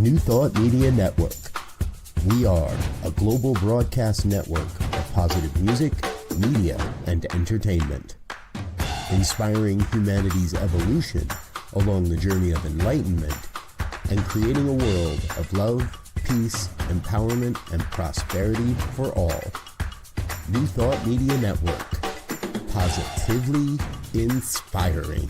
New Thought Media Network. We are a global broadcast network of positive music, media, and entertainment, inspiring humanity's evolution along the journey of enlightenment and creating a world of love, peace, empowerment, and prosperity for all. New Thought Media Network. Positively inspiring.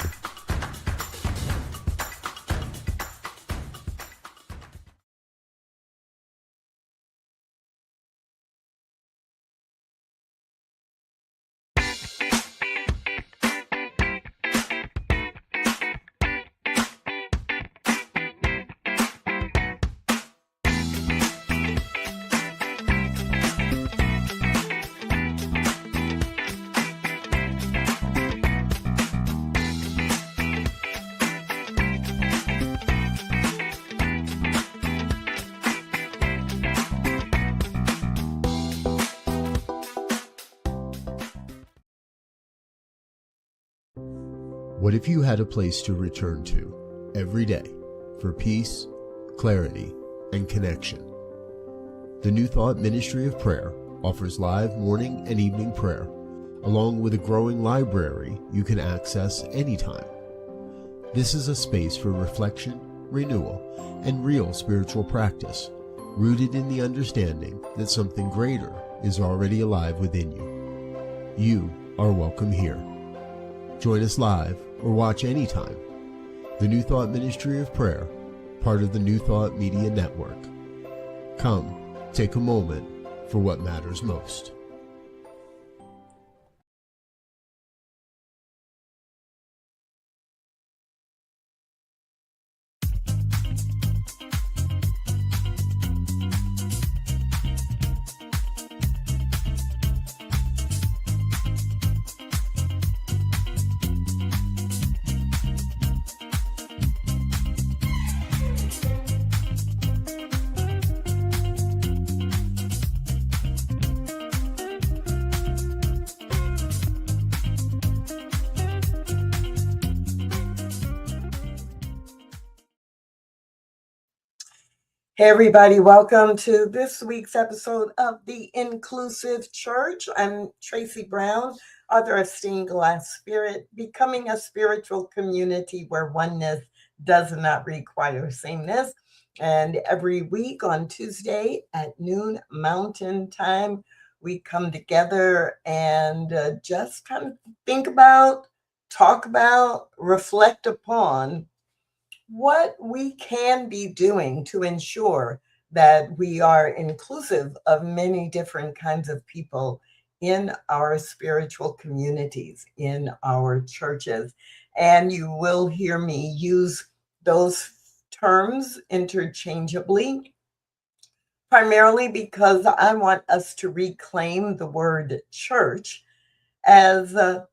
What if you had a place to return to every day for peace, clarity, and connection? The New Thought Ministry of Prayer offers live morning and evening prayer, along with a growing library you can access anytime. This is a space for reflection, renewal, and real spiritual practice, rooted in the understanding that something greater is already alive within you. You are welcome here. Join us live or watch anytime. The New Thought Ministry of Prayer, part of the New Thought Media Network. Come, take a moment for what matters most. Hey everybody, welcome to this week's episode of The Inclusive Church. I'm Tracy Brown, author of Stained Glass Spirit, Becoming a Spiritual Community Where Oneness Does Not Require Sameness. And every week on Tuesday at noon Mountain Time, we come together and just kind of think about, talk about, reflect upon what we can be doing to ensure that we are inclusive of many different kinds of people in our spiritual communities, in our churches. And you will hear me use those terms interchangeably, primarily because I want us to reclaim the word church as a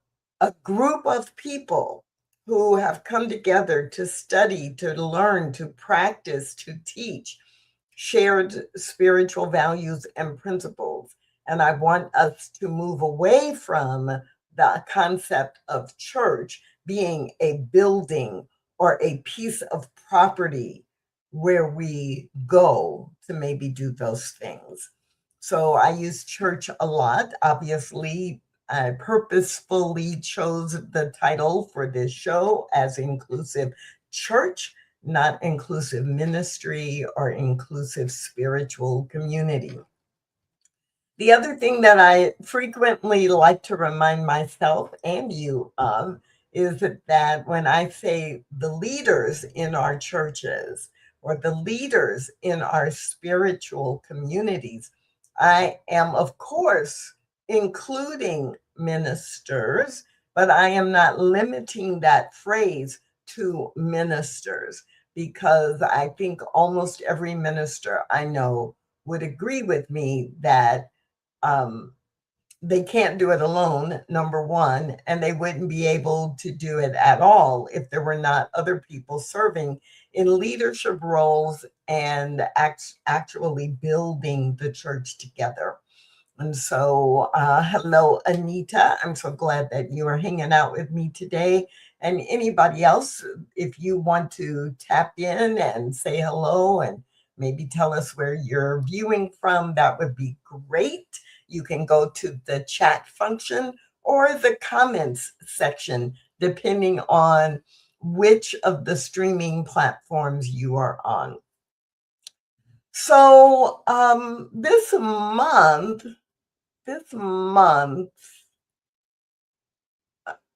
group of people who have come together to study, to learn, to practice, to teach shared spiritual values and principles. And I want us to move away from the concept of church being a building or a piece of property where we go to maybe do those things. So I use church a lot. Obviously, I purposefully chose the title for this show as Inclusive Church, not Inclusive Ministry or Inclusive Spiritual Community. The other thing that I frequently like to remind myself and you of is that when I say the leaders in our churches or the leaders in our spiritual communities, I am, of course, including ministers, but I am not limiting that phrase to ministers because I think almost every minister I know would agree with me that they can't do it alone, number one, and they wouldn't be able to do it at all if there were not other people serving in leadership roles and actually building the church together. And so, hello, Anita. I'm so glad that you are hanging out with me today. And anybody else, if you want to tap in and say hello and maybe tell us where you're viewing from. That would be great. You can go to the chat function or the comments section, depending on which of the streaming platforms you are on. So this month,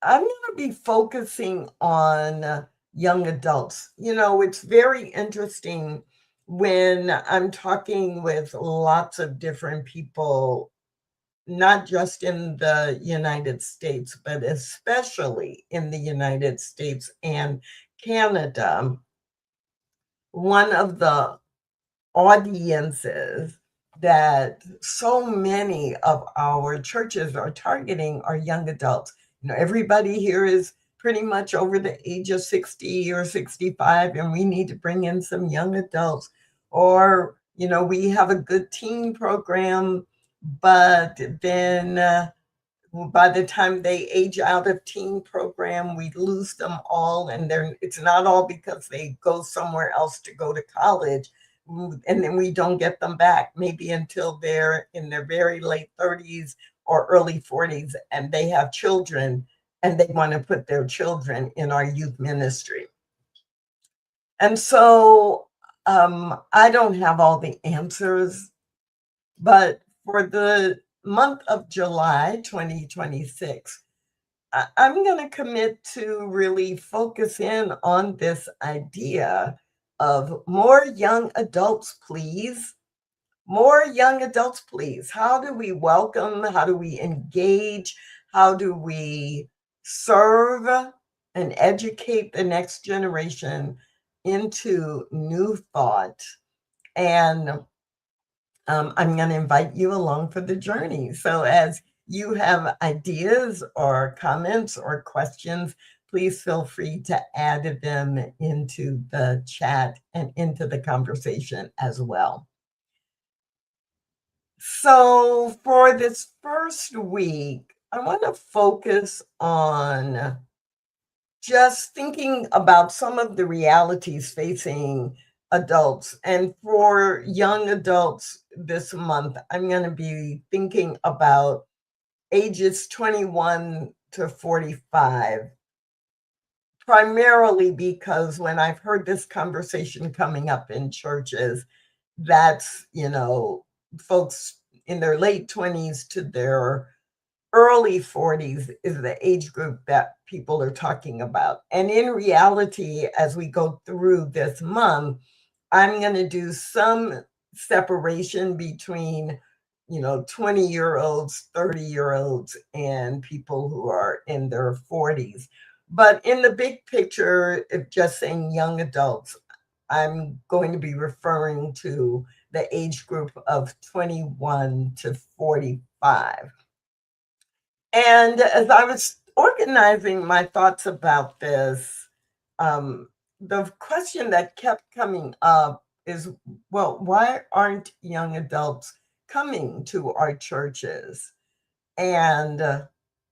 I'm going to be focusing on young adults. It's very interesting when I'm talking with lots of different people, not just in the United States, but especially in the United States and Canada. One of the audiences that so many of our churches are targeting are young adults. Everybody here is pretty much over the age of 60 or 65, and we need to bring in some young adults. Or, we have a good teen program, but then by the time they age out of teen program, we lose them all. And it's not all because they go somewhere else to go to college. And then we don't get them back, maybe until they're in their very late 30s or early 40s, and they have children, and they want to put their children in our youth ministry. And so I don't have all the answers, but for the month of July 2026, I'm going to commit to really focus in on this idea of more young adults, please. More young adults, please. How do we welcome? How do we engage? How do we serve and educate the next generation into new thought? And I'm going to invite you along for the journey. So as you have ideas or comments or questions, please feel free to add them into the chat and into the conversation as well. So for this first week, I want to focus on just thinking about some of the realities facing adults. And for young adults this month, I'm going to be thinking about ages 21 to 45, primarily because when I've heard this conversation coming up in churches, that's, folks in their late 20s to their early 40s is the age group that people are talking about. And in reality, as we go through this month, I'm going to do some separation between, 20-year-olds, 30-year-olds, and people who are in their 40s. But in the big picture, if just saying young adults, I'm going to be referring to the age group of 21 to 45. And as I was organizing my thoughts about this, the question that kept coming up is, well, why aren't young adults coming to our churches? And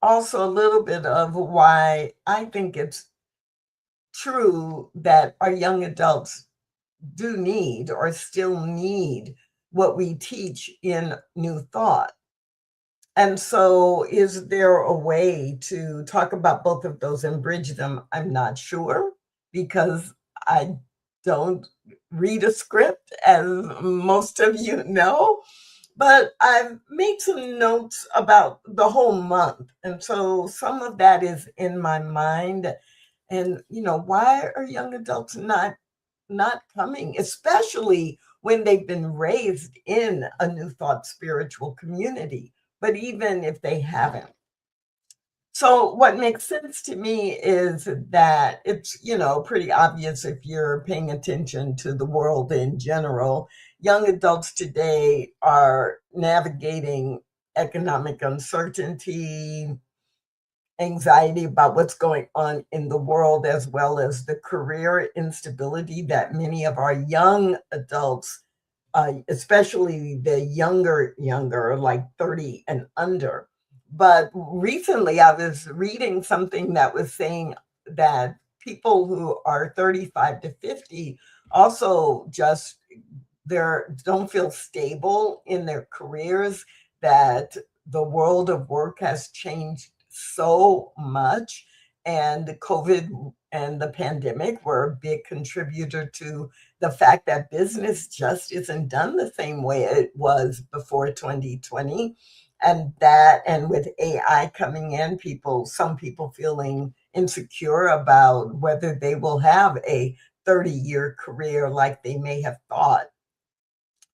also a little bit of why I think it's true that our young adults do need or still need what we teach in New Thought. And so is there a way to talk about both of those and bridge them? I'm not sure, because I don't read a script, as most of you know, but I've made some notes about the whole month. And so some of that is in my mind. And, why are young adults not coming, especially when they've been raised in a New Thought spiritual community? But even if they haven't. So what makes sense to me is that it's, pretty obvious if you're paying attention to the world in general. Young adults today are navigating economic uncertainty, anxiety about what's going on in the world, as well as the career instability that many of our young adults, especially the younger, like 30 and under. But recently I was reading something that was saying that people who are 35 to 50 also just don't feel stable in their careers, that the world of work has changed so much, and the COVID and the pandemic were a big contributor to the fact that business just isn't done the same way it was before 2020. And with AI coming in, some people feeling insecure about whether they will have a 30-year career like they may have thought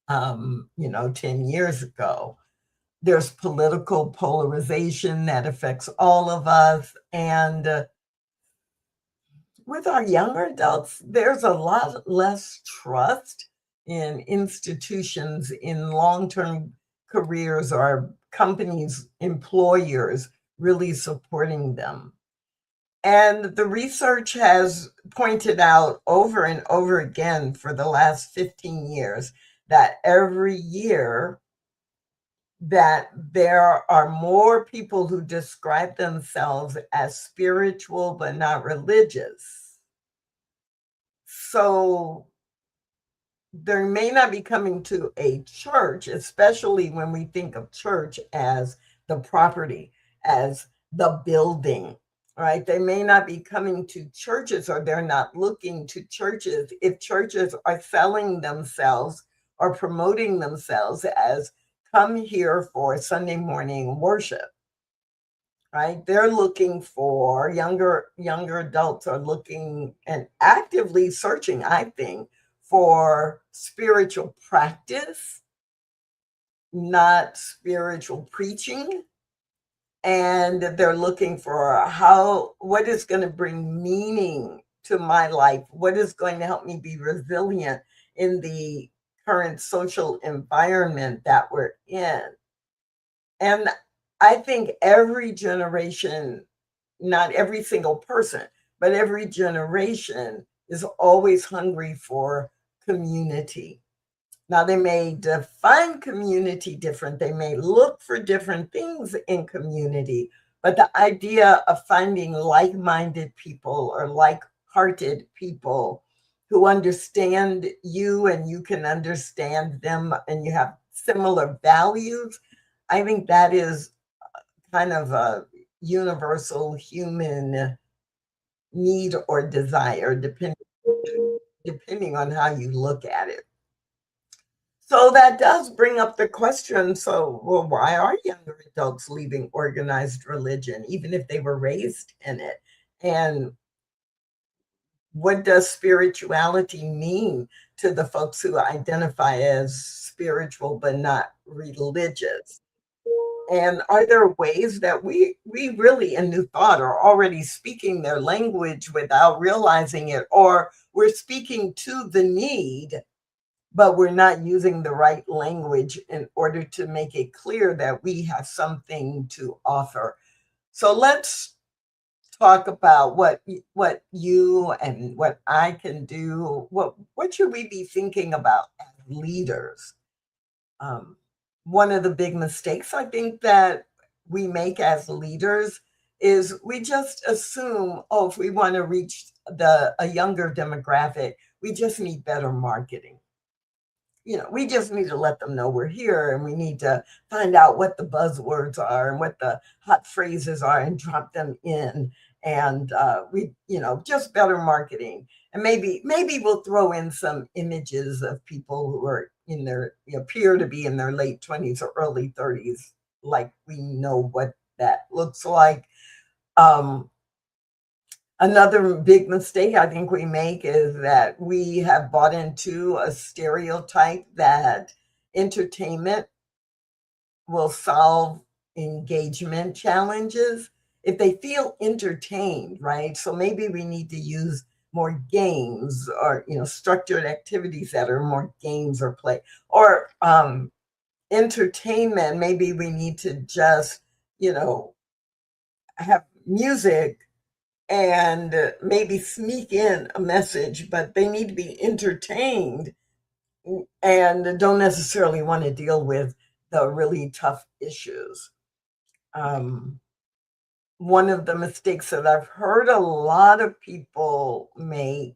10 years ago. There's political polarization that affects all of us. And with our younger adults, there's a lot less trust in institutions, in long term careers, or companies, employers really supporting them. And the research has pointed out over and over again for the last 15 years that every year that there are more people who describe themselves as spiritual but not religious. So they may not be coming to a church, especially when we think of church as the property, as the building, right? They may not be coming to churches, or they're not looking to churches if churches are selling themselves or promoting themselves as come here for Sunday morning worship, right? They're looking for younger adults are looking and actively searching, I think, for spiritual practice, not spiritual preaching. And they're looking for what is going to bring meaning to my life, what is going to help me be resilient in the current social environment that we're in. And I think every generation, not every single person, but every generation is always hungry for community. Now, they may define community different, they may look for different things in community, but the idea of finding like minded people or like hearted people who understand you and you can understand them and you have similar values, I think that is kind of a universal human need or desire, depending on how you look at it. So that does bring up the question, well, why are younger adults leaving organized religion, even if they were raised in it? And what does spirituality mean to the folks who identify as spiritual but not religious? And are there ways that we really in New Thought are already speaking their language without realizing it, or we're speaking to the need, but we're not using the right language in order to make it clear that we have something to offer? So let's talk about what you and what I can do. What should we be thinking about as leaders? One of the big mistakes I think that we make as leaders is we just assume, oh, if we want to reach a younger demographic, we just need better marketing. We just need to let them know we're here, and we need to find out what the buzzwords are and what the hot phrases are and drop them in. And just better marketing. And maybe we'll throw in some images of people who are appear to be in their late 20s or early 30s, like we know what that looks like. Another big mistake I think we make is that we have bought into a stereotype that entertainment will solve engagement challenges if they feel entertained, right? So maybe we need to use more games, or structured activities that are more games or play, or entertainment. Maybe we need to just have music and maybe sneak in a message, but they need to be entertained and don't necessarily want to deal with the really tough issues. One of the mistakes that I've heard a lot of people make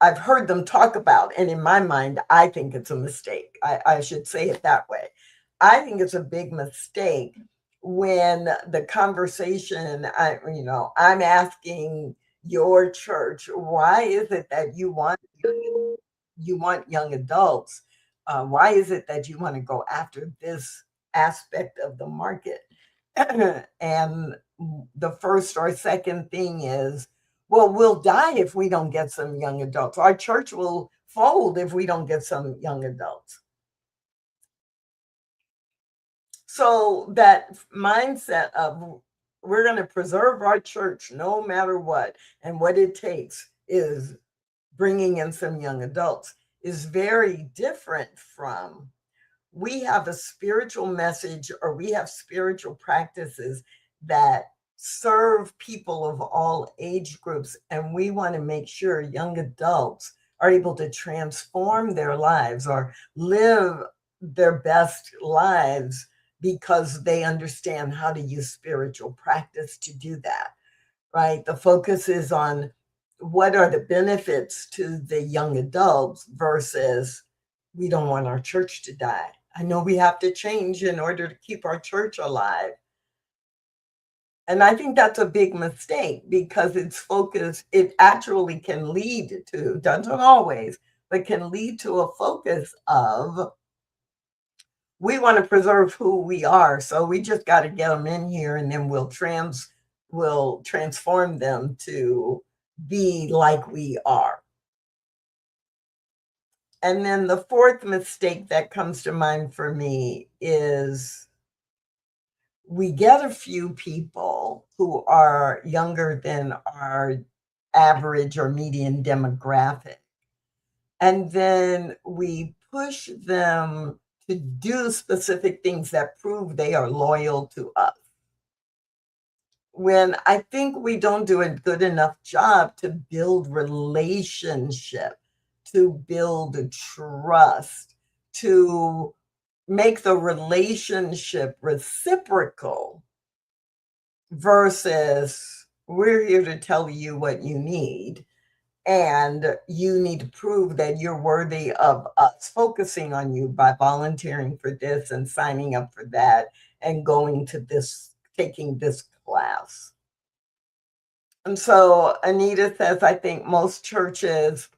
I've heard them talk about, and in my mind, I think it's a mistake. I should say it that way. I think it's a big mistake when the conversation, I'm asking your church, why is it that you want young adults? Why is it that you want to go after this aspect of the market? And the first or second thing is, well, we'll die if we don't get some young adults. Our church will fold if we don't get some young adults. So that mindset of we're going to preserve our church no matter what, and what it takes is bringing in some young adults, is very different from we have a spiritual message, or we have spiritual practices that serve people of all age groups. And we want to make sure young adults are able to transform their lives or live their best lives because they understand how to use spiritual practice to do that, right? The focus is on what are the benefits to the young adults versus we don't want our church to die. I know we have to change in order to keep our church alive. And I think that's a big mistake because its focus, it actually can lead to, doesn't always, but can lead to a focus of we want to preserve who we are. So we just got to get them in here and then we'll transform them to be like we are. And then the fourth mistake that comes to mind for me is we get a few people who are younger than our average or median demographic. And then we push them to do specific things that prove they are loyal to us. When I think we don't do a good enough job to build relationship, to build trust, to make the relationship reciprocal versus we're here to tell you what you need. And you need to prove that you're worthy of us focusing on you by volunteering for this and signing up for that and going to this, taking this class. And so Anita says, I think most churches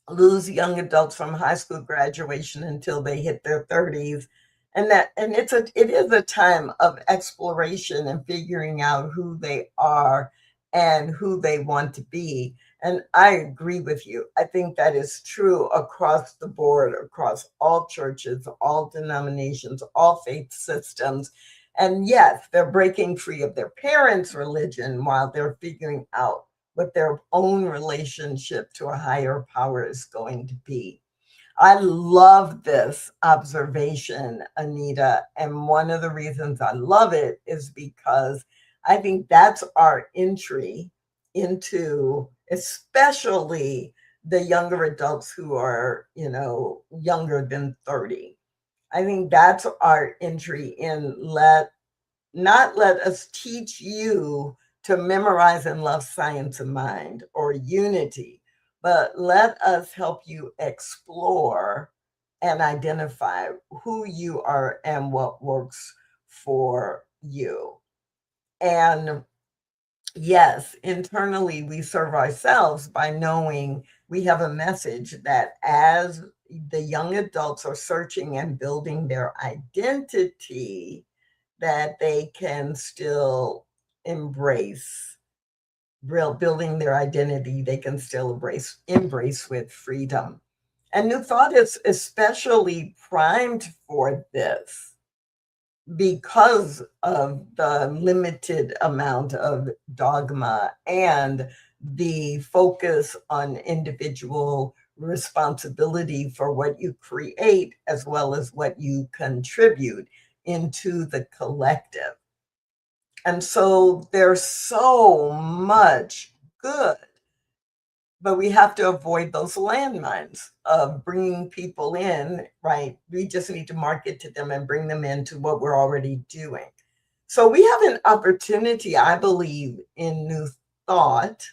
lose young adults from high school graduation until they hit their 30s. And it is a time of exploration and figuring out who they are and who they want to be. And I agree with you. I think that is true across the board, across all churches, all denominations, all faith systems. And yes, they're breaking free of their parents' religion while they're figuring out what their own relationship to a higher power is going to be. I love this observation, Anita. And one of the reasons I love it is because I think that's our entry into especially the younger adults who are, younger than 30. I think that's our entry in not let us teach you to memorize and love science of mind or unity, but let us help you explore and identify who you are and what works for you. And yes, internally we serve ourselves by knowing we have a message that as the young adults are searching and building their identity, that they can still embrace building their identity, they can still embrace with freedom. And New Thought is especially primed for this because of the limited amount of dogma and the focus on individual responsibility for what you create as well as what you contribute into the collective. And so there's so much good, but we have to avoid those landmines of bringing people in, right? We just need to market to them and bring them into what we're already doing. So we have an opportunity, I believe, in New Thought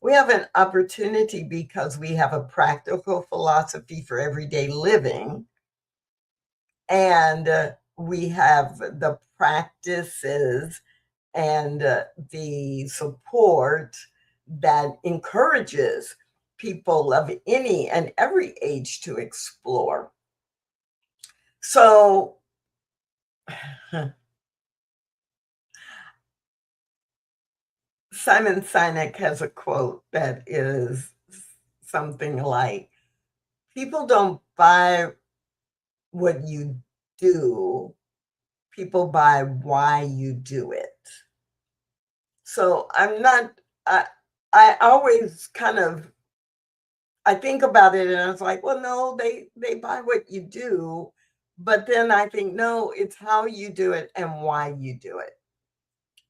We have an opportunity because we have a practical philosophy for everyday living, and we have the practices and the support that encourages people of any and every age to explore. So, Simon Sinek has a quote that is something like, people don't buy what you do, people buy why you do it. So I'm not, I always kind of, I think about it and I was like, well, no, they buy what you do. But then I think, no, it's how you do it and why you do it.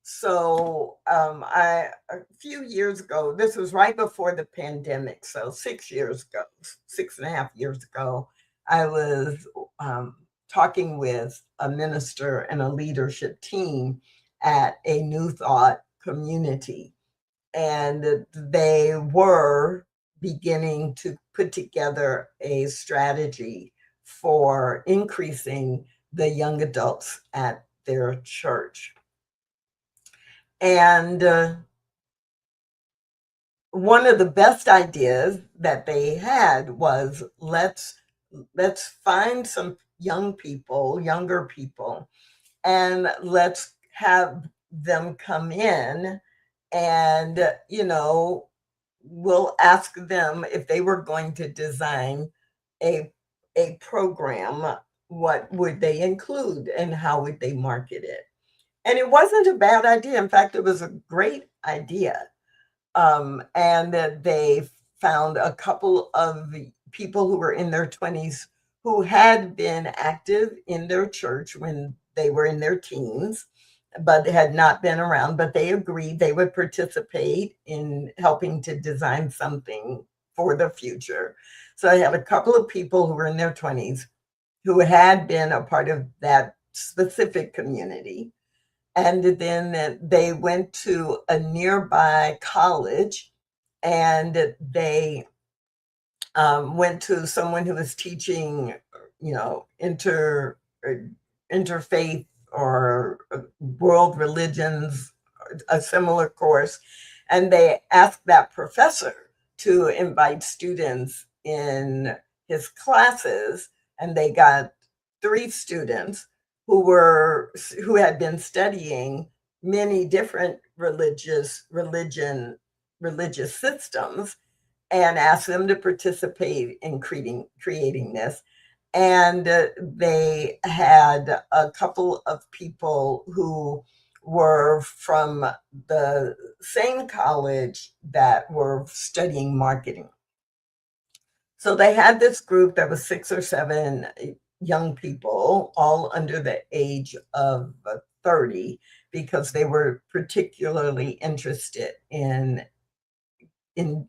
So a few years ago, this was right before the pandemic. So 6 years ago, 6.5 years ago, I was talking with a minister and a leadership team at a New Thought community. And they were beginning to put together a strategy for increasing the young adults at their church. And one of the best ideas that they had was let's find some younger people, and let's have them come in, and we'll ask them if they were going to design a program, what would they include and how would they market it. And it wasn't a bad idea. In fact, it was a great idea. And that they found a couple of people who were in their 20s who had been active in their church when they were in their teens, but had not been around. But they agreed they would participate in helping to design something for the future. So I had a couple of people who were in their 20s who had been a part of that specific community. And then they went to a nearby college, and they went to someone who was teaching, interfaith or world religions, a similar course. And they asked that professor to invite students in his classes, and they got 3 students who had been studying many different religious systems, and asked them to participate in creating this. And they had a couple of people who were from the same college that were studying marketing. So they had this group that was 6 or 7 young people, all under the age of 30, because they were particularly interested in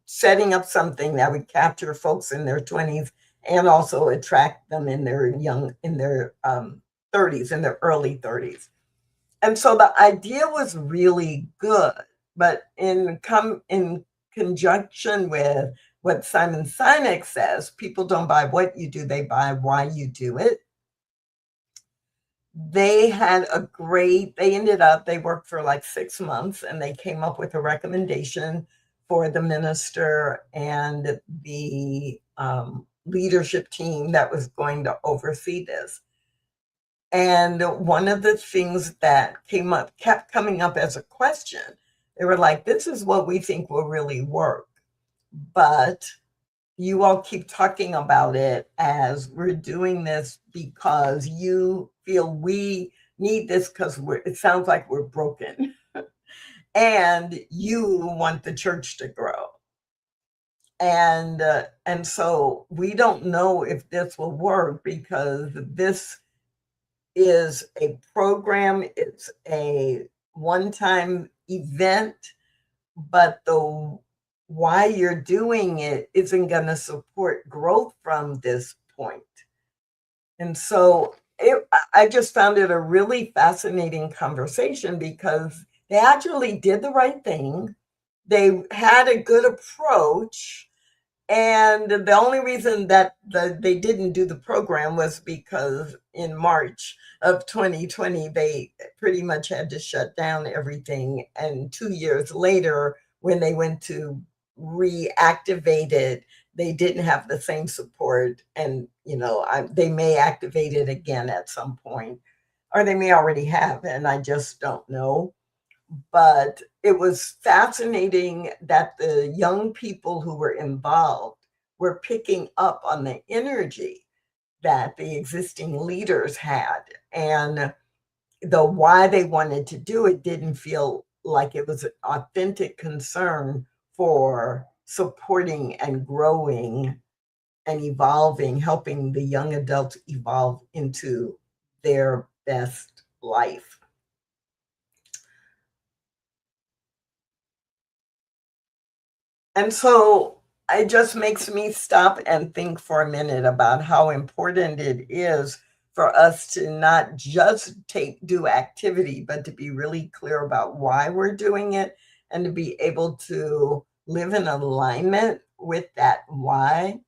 setting up something that would capture folks in their 20s and also attract them in their 30s, in their early 30s. And so the idea was really good, but in conjunction with what Simon Sinek says, people don't buy what you do, they buy why you do it. They worked for like 6 months, and they came up with a recommendation for the minister and the leadership team that was going to oversee this. And one of the things that kept coming up as a question, they were like, this is what we think will really work, but you all keep talking about it as we're doing this because you feel we need this because it sounds like we're broken and you want the church to grow. And so we don't know if this will work because this is a program, it's a one-time event, but the why you're doing it isn't going to support growth from this point. And so I just found it a really fascinating conversation because they actually did the right thing. They had a good approach, and the only reason that they didn't do the program was because in March of 2020, they pretty much had to shut down everything. And 2 years later, when they went to reactivate it, they didn't have the same support. And, they may activate it again at some point, or they may already have, and I just don't know. But it was fascinating that the young people who were involved were picking up on the energy that the existing leaders had, and the why they wanted to do it didn't feel like it was an authentic concern for supporting and growing and evolving, helping the young adults evolve into their best life. And so it just makes me stop and think for a minute about how important it is for us to not just do activity, but to be really clear about why we're doing it and to be able to live in alignment with that why.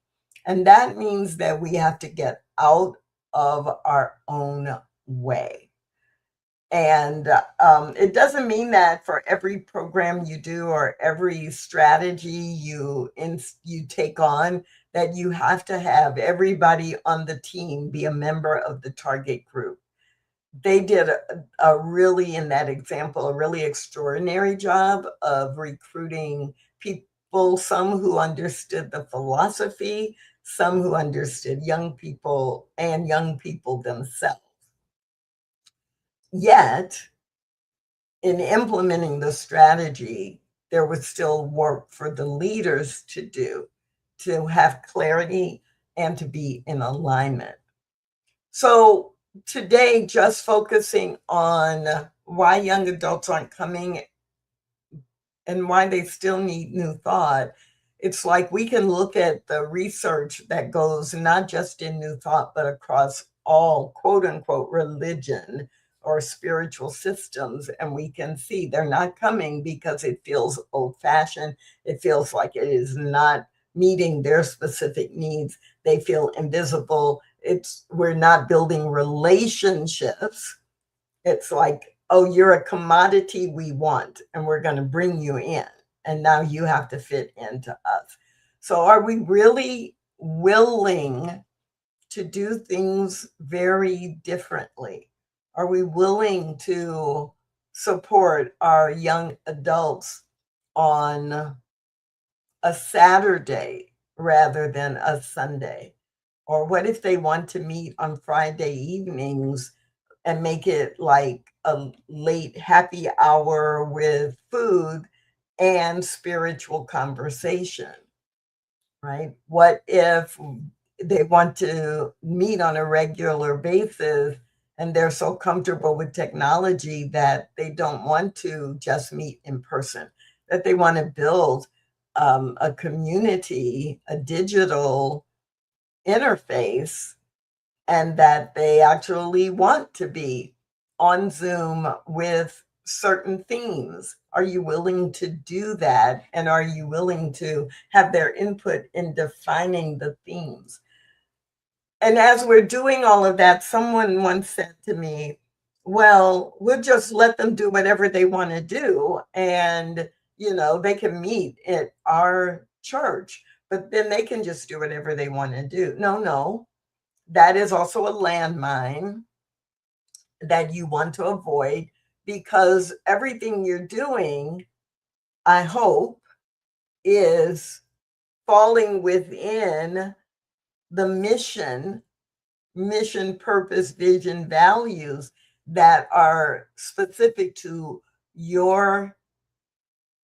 And that means that we have to get out of our own way. And it doesn't mean that for every program you do or every strategy you take on, that you have to have everybody on the team be a member of the target group. They did a really, in that example, a really extraordinary job of recruiting people, some who understood the philosophy, some who understood young people and young people themselves. Yet, in implementing the strategy, there was still work for the leaders to do, to have clarity and to be in alignment. So today, just focusing on why young adults aren't coming and why they still need new thought, it's like we can look at the research that goes not just in new thought, but across all quote unquote religion or spiritual systems. And we can see they're not coming because it feels old fashioned. It feels like it is not meeting their specific needs. They feel invisible. We're not building relationships. It's like, oh, you're a commodity we want, and we're going to bring you in. And now you have to fit into us. So are we really willing to do things very differently? Are we willing to support our young adults on a Saturday rather than a Sunday? Or what if they want to meet on Friday evenings and make it like a late happy hour with food and spiritual conversation, right? What if they want to meet on a regular basis and they're so comfortable with technology that they don't want to just meet in person, that they want to build a community, a digital interface, and that they actually want to be on Zoom with certain themes? Are you willing to do that? And are you willing to have their input in defining the themes? And as we're doing all of that, someone once said to me, well, we'll just let them do whatever they want to do. And, they can meet at our church, but then they can just do whatever they want to do. No. That is also a landmine that you want to avoid, because everything you're doing, I hope, is falling within the mission, purpose, vision, values that are specific to your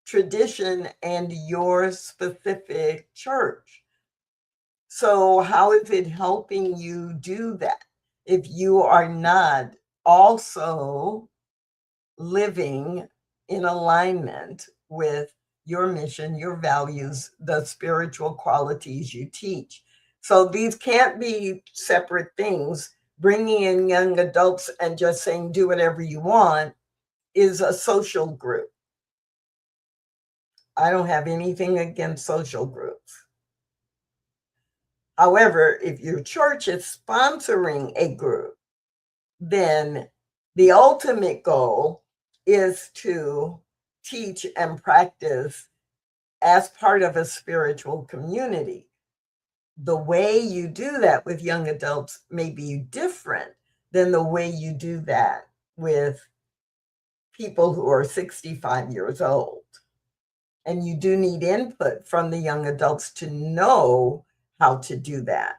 tradition and your specific church. So how is it helping you do that if you are not also living in alignment with your mission, your values, the spiritual qualities you teach? So these can't be separate things. Bringing in young adults and just saying, do whatever you want, is a social group. I don't have anything against social groups. However, if your church is sponsoring a group, then the ultimate goal is to teach and practice as part of a spiritual community. The way you do that with young adults may be different than the way you do that with people who are 65 years old. And you do need input from the young adults to know how to do that.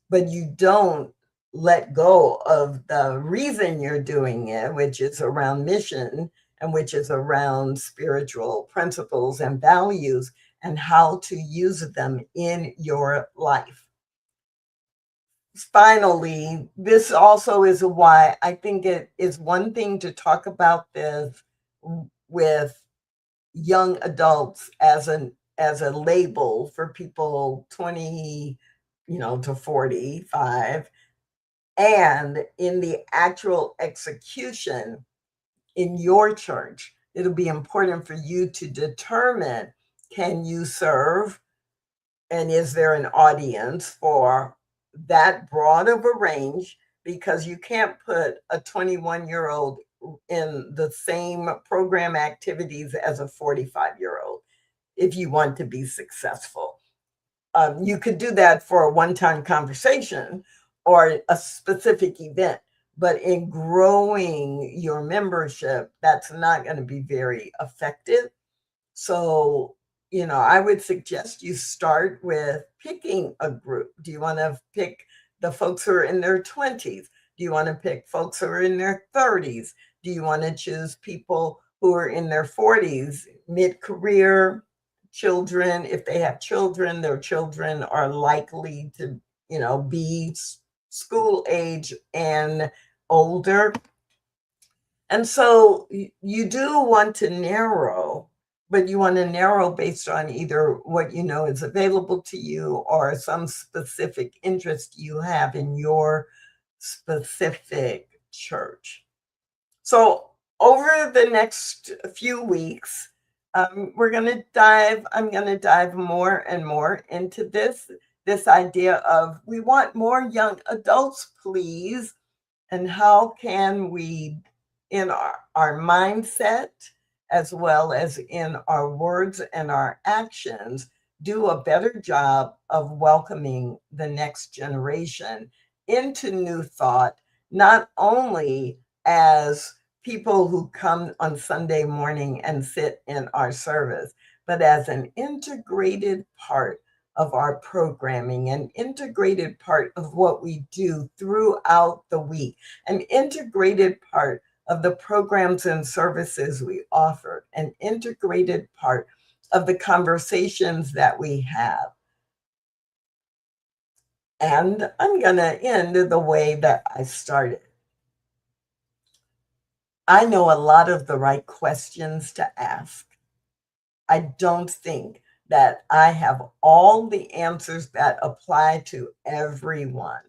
But you don't let go of the reason you're doing it, which is around mission and which is around spiritual principles and values and how to use them in your life. Finally, this also is why I think it is one thing to talk about this with young adults as a label for people 20 to 45, and in the actual execution in your church, it'll be important for you to determine, can you serve, and is there an audience for that broad of a range? Because you can't put a 21-year-old in the same program activities as a 45-year-old if you want to be successful. You could do that for a one-time conversation or a specific event, but in growing your membership, that's not going to be very effective. So, I would suggest you start with picking a group. Do you want to pick the folks who are in their 20s? Do you want to pick folks who are in their 30s? Do you want to choose people who are in their 40s, mid-career, children? If they have children, their children are likely to, be school age and older. And so you do want to narrow, but you want to narrow based on either what you know is available to you or some specific interest you have in your specific church. Over the next few weeks, I'm going to dive more and more into this idea of, we want more young adults, please. And how can we, in our mindset, as well as in our words and our actions, do a better job of welcoming the next generation into New Thought, not only as people who come on Sunday morning and sit in our service, but as an integrated part of our programming, an integrated part of what we do throughout the week, an integrated part of the programs and services we offer, an integrated part of the conversations that we have. And I'm going to end the way that I started. I know a lot of the right questions to ask. I don't think that I have all the answers that apply to everyone,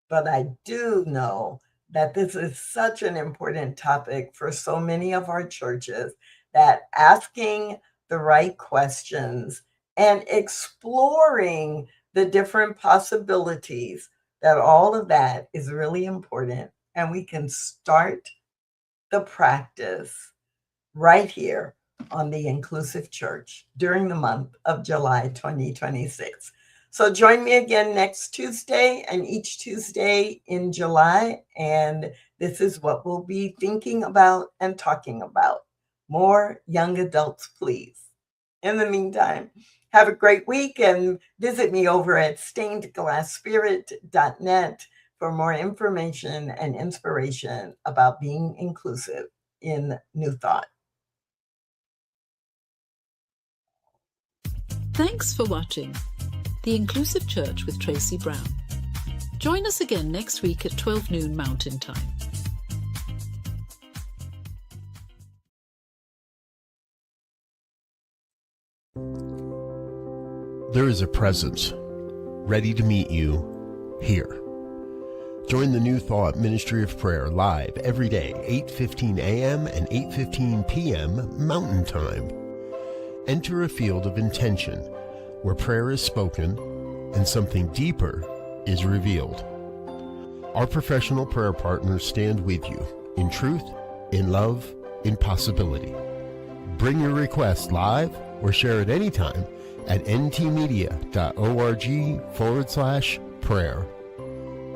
but I do know that this is such an important topic for so many of our churches, that asking the right questions and exploring the different possibilities, that all of that is really important. And we can start the practice right here on the Inclusive Church during the month of July 2026. So join me again next Tuesday and each Tuesday in July. And this is what we'll be thinking about and talking about. More young adults, please. In the meantime, have a great week and visit me over at stainedglassspirit.net for more information and inspiration about being inclusive in New Thought. Thanks for watching The Inclusive Church with Tracy Brown. Join us again next week at 12 noon Mountain Time. There is a presence ready to meet you here. Join the New Thought Ministry of Prayer live every day, 8:15 a.m. and 8:15 p.m. Mountain Time. enter a field of intention where prayer is spoken and something deeper is revealed. Our professional prayer partners stand with you in truth, in love, in possibility. Bring your request live or share it anytime at ntmedia.org/prayer.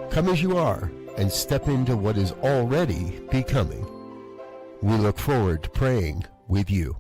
Come as you are and step into what is already becoming. We look forward to praying with you.